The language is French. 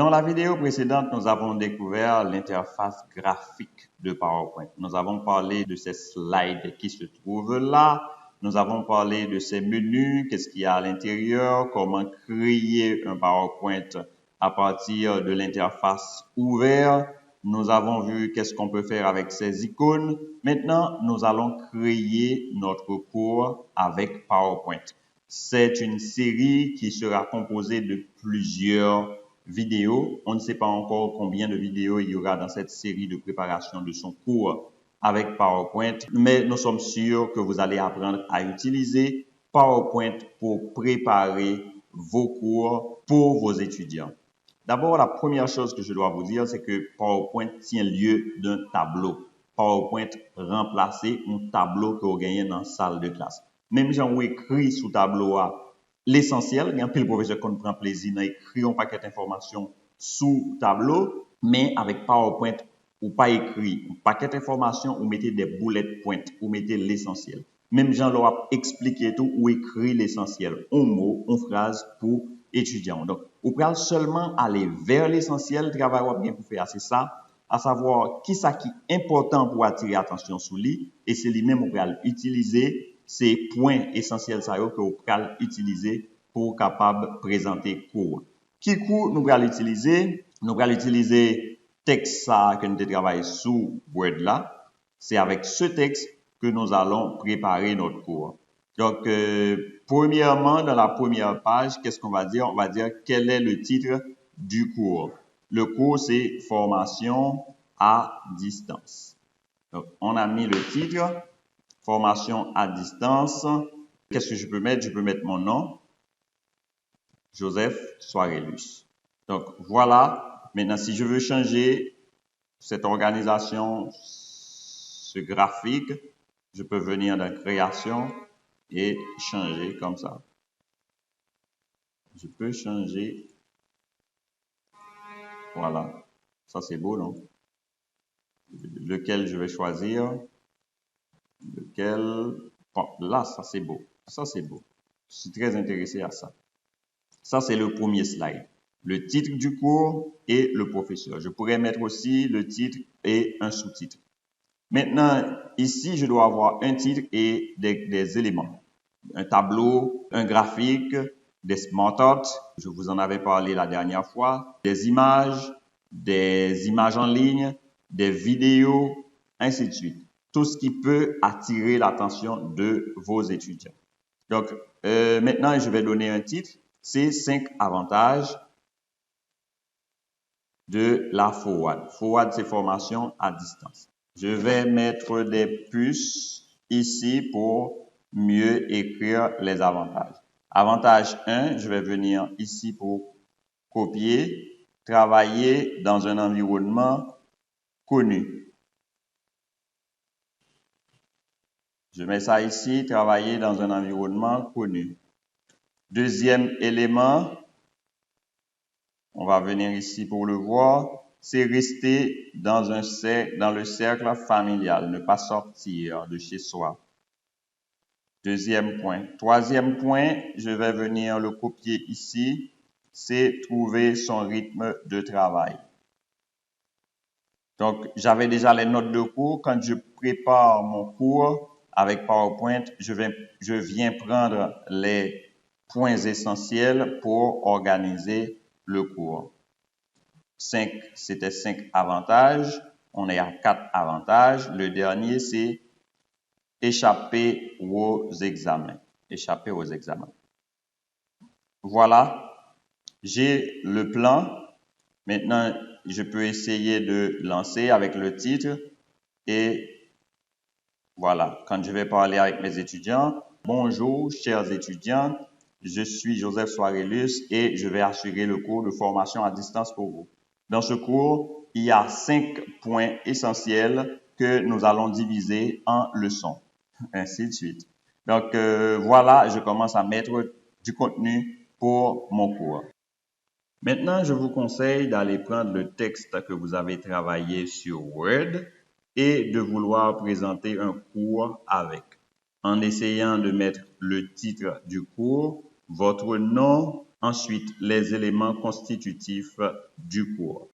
Dans la vidéo précédente, nous avons découvert l'interface graphique de PowerPoint. Nous avons parlé de ces slides qui se trouvent là. Nous avons parlé de ces menus, qu'est-ce qu'il y a à l'intérieur, comment créer un PowerPoint à partir de l'interface ouverte. Nous avons vu qu'est-ce qu'on peut faire avec ces icônes. Maintenant, nous allons créer notre cours avec PowerPoint. C'est une série qui sera composée de plusieurs vidéos. On ne sait pas encore combien de vidéos il y aura dans cette série de préparation de son cours avec PowerPoint, mais nous sommes sûrs que vous allez apprendre à utiliser PowerPoint pour préparer vos cours pour vos étudiants. D'abord, la première chose que je dois vous dire, c'est que PowerPoint tient lieu d'un tableau. PowerPoint remplace un tableau que vous gagnez dans la salle de classe. Même si on écrit sous tableau l'essentiel, il y a un peu le professeur qu'on prend plaisir à écrire un paquet d'informations sous tableau, mais avec PowerPoint, ou pas écrit un paquet d'informations, ou mettez des bullet points, ou mettez l'essentiel. Même Jean leur a expliqué tout, ou écrit l'essentiel, un mot, une phrase pour étudiants. Donc, vous pouvez seulement aller vers l'essentiel, le travail bien pour faire, c'est ça, à savoir qui ça qui est important pour attirer l'attention sur lui, et c'est lui-même vous pouvez utiliser ces points essentiels que vous pouvez utiliser pour capable présenter cours. Qui cours nous allons utiliser? Nous allons utiliser texte ça que nous travaillons sous Word là. C'est avec ce texte que nous allons préparer notre cours. Donc, premièrement, dans la première page, qu'est-ce qu'on va dire? On va dire quel est le titre du cours. Le cours, c'est Formation à distance. Donc, on a mis le titre, Formation à distance. Qu'est-ce que je peux mettre? Je peux mettre mon nom, Joseph Soirelus. Donc, voilà. Maintenant, si je veux changer cette organisation, ce graphique, je peux venir dans Création et changer comme ça. Je peux changer. Voilà. Ça, c'est beau, non? Lequel je vais choisir? Lequel? Bon, là, ça, c'est beau. Ça, c'est beau. Je suis très intéressé à ça. Ça, c'est le premier slide. Le titre du cours et le professeur. Je pourrais mettre aussi le titre et un sous-titre. Maintenant, ici, je dois avoir un titre et des éléments. Un tableau, un graphique, des smart art, je vous en avais parlé la dernière fois, des images en ligne, des vidéos, ainsi de suite. Tout ce qui peut attirer l'attention de vos étudiants. Donc, maintenant, je vais donner un titre. C'est 5 avantages de la FORWARD. FORWARD, c'est formation à distance. Je vais mettre des puces ici pour mieux écrire les avantages. Avantage 1, je vais venir ici pour copier, travailler dans un environnement connu. Je mets ça ici, travailler dans un environnement connu. Deuxième élément, on va venir ici pour le voir, c'est rester dans le cercle familial, ne pas sortir de chez soi. Deuxième point. Troisième point, je vais venir le copier ici, c'est trouver son rythme de travail. Donc, j'avais déjà les notes de cours. Quand je prépare mon cours avec PowerPoint, je viens prendre les points essentiels pour organiser le cours. C'était 5 avantages. On est à 4 avantages. Le dernier, c'est échapper aux examens. Échapper aux examens. Voilà. J'ai le plan. Maintenant, je peux essayer de lancer avec le titre. Et voilà. Quand je vais parler avec mes étudiants, bonjour, chers étudiants. Je suis Joseph Soirelus et je vais assurer le cours de formation à distance pour vous. Dans ce cours, il y a 5 points essentiels que nous allons diviser en leçons, ainsi de suite. Donc, voilà, je commence à mettre du contenu pour mon cours. Maintenant, je vous conseille d'aller prendre le texte que vous avez travaillé sur Word et de vouloir présenter un cours avec, en essayant de mettre le titre du cours, votre nom, Ensuite, les éléments constitutifs du cours.